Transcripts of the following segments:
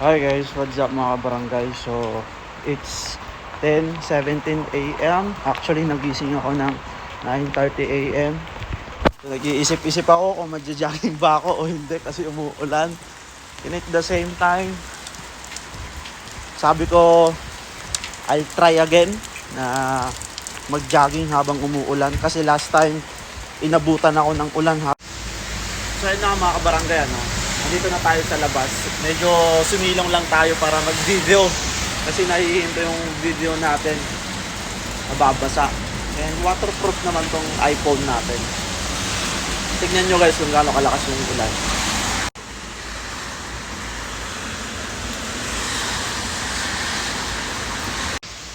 Hi guys, what's up mga barangay? So, it's 10:17 a.m. Actually, nagising ako ng 9:30 a.m. So, nag-iisip-isip ako kung magja-jogging ba ako o hindi kasi umuulan. And at the same time, sabi ko, I'll try again na mag-jogging habang umuulan. Kasi last time, inabutan ako ng ulan ha. So, yun na mga kabarangay, ano? Nandito na tayo sa labas. Medyo sumilong lang tayo para mag-video. Kasi nahihinto yung video natin. Mababasa. And waterproof naman tong iPhone natin. Tignan nyo guys kung gaano kalakas yung ulan.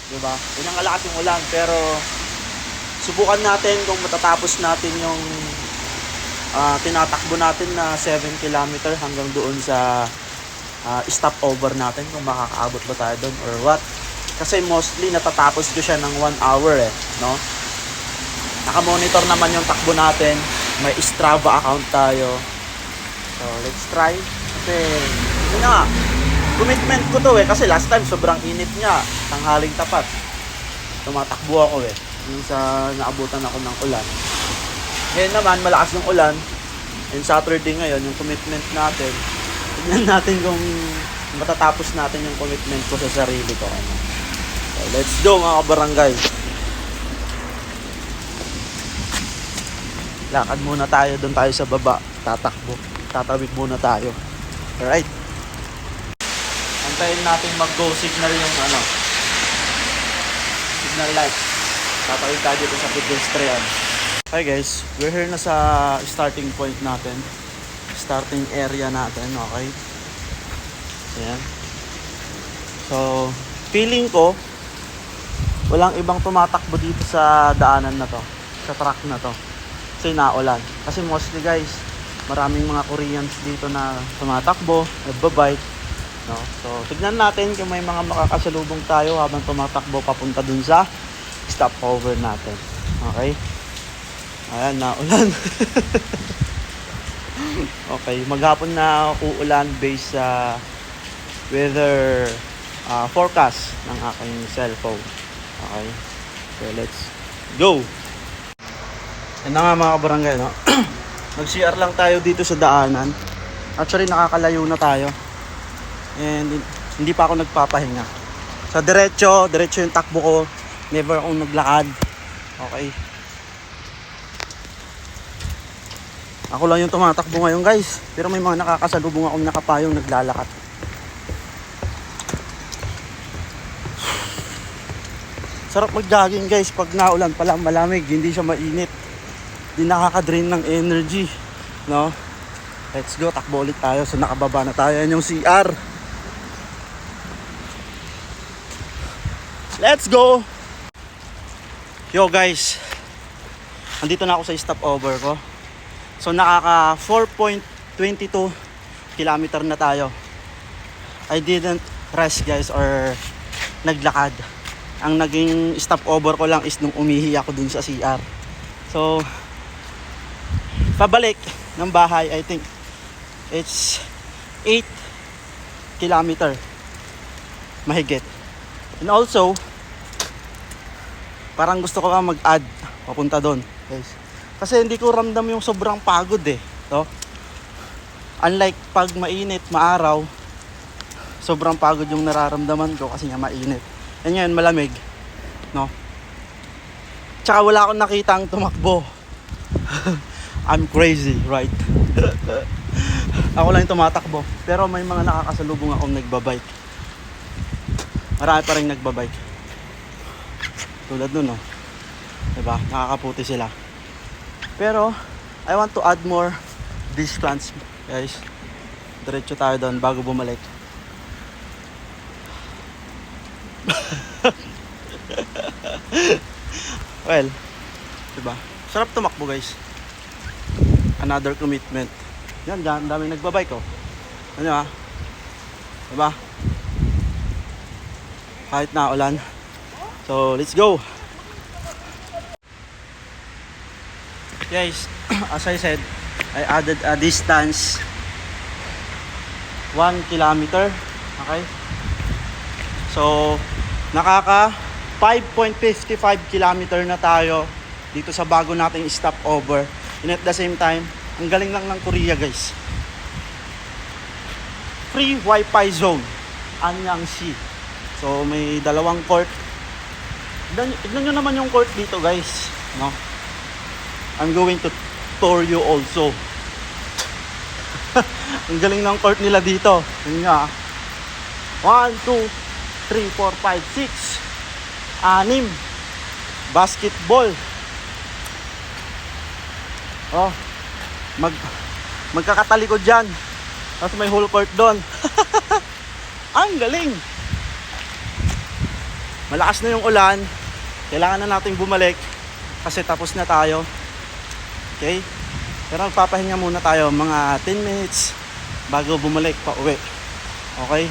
Diba? Yun ang kalakas yung ulan. Pero subukan natin kung matatapos natin yung tinatakbo natin na 7 kilometer hanggang doon sa stopover natin, kung makakaabot ba tayo doon or what. Kasi mostly natatapos ko siya ng 1 hour no? Naka-monitor naman yung takbo natin. May Strava account tayo. So, let's try. Kasi, yun nga, commitment ko to kasi last time sobrang init niya. Tanghaling tapat. Tumatakbo ako yung sa naabutan ako ng ulan. Ngayon naman, malakas ng ulan. And Saturday ngayon, yung commitment natin. Tignan natin kung matatapos natin yung commitment ko sa sarili ko. So, let's go mga kabarangay. Lakad muna tayo, doon tayo sa baba. Tatakbo. Tatawid muna tayo. Alright. Antayin natin mag-go signal yung signal light. Tatawid tayo dito sa pedestrian. Hi guys, we're here na sa starting point natin. Starting area natin, okay? Ayan. So, feeling ko walang ibang tumatakbo dito sa daanan na to, sa track na to. Kasi naulan. Kasi mostly guys, maraming mga Koreans dito na tumatakbo, nagbabike, no? So, tignan natin kung may mga makakasalubong tayo habang tumatakbo papunta dun sa stopover natin. Okay? Ayan, naulan. Okay, maghapon na uulan based sa weather forecast ng aking cellphone. Okay, so let's go. Yan na nga mga kabarangay, no? Mag-CR lang tayo dito sa daanan. Actually, nakakalayo na tayo. And hindi pa ako nagpapahinga. Sa diretso yung takbo ko. Never akong naglakad. Okay. Ako lang yung tumatakbo ngayon guys. Pero may mga nakakasalubong akong nakapayong naglalakad. Sarap mag-jogging guys pag naulan pala, malamig, hindi siya mainit. Hindi nakaka-drain ng energy, no? Let's go, takbo ulit tayo. So nakababa na tayo. Yan yung CR. Let's go. Yo guys, andito na ako sa stopover ko. So nakaka 4.22 kilometer na tayo. I didn't rest guys or naglakad. Ang naging stopover ko lang is nung umihi ako dun sa CR. So pabalik ng bahay, I think it's 8 kilometer mahigit. And also parang gusto ko mag-add papunta doon guys. Kasi hindi ko ramdam yung sobrang pagod no? Unlike pag mainit, maaraw, sobrang pagod yung nararamdaman ko kasi nga mainit. E ngayon malamig, no? Tsaka wala akong nakitang tumakbo. I'm crazy, right? Ako lang yung tumatakbo. Pero may mga nakakasalubong akong nagbabike. Marami pa rin nagbabike. Tulad nun, no? Diba? Nakakaputi sila. Pero, I want to add more distance, guys. Diretso tayo doon bago bumalik. Well, diba? Sarap tumakbo, guys. Another commitment. Yan, dami nagbabike, oh. Ano, diba? Kahit na ulan. So, let's go. Guys, as I said, I added a distance 1 kilometer Okay? So, nakaka 5.55 kilometer na tayo dito sa bago nating stopover. And at the same time, ang galing lang ng Korea guys. Free Wi-Fi zone, Anyangsi. So may dalawang court. Tignan nyo naman yung court dito guys, no? I'm going to tour you also. Ang galing ng court nila dito. Yun nga. 1, 2, 3, 4, 5, 6, 6 basketball. Oh, magkakatalikod dyan. Tapos may whole court doon. Ang galing. Malakas na yung ulan. Kailangan na nating bumalik kasi tapos na tayo. Okay? Pero magpapahinga muna tayo mga 10 minutes bago bumalik pa uwi. Okay?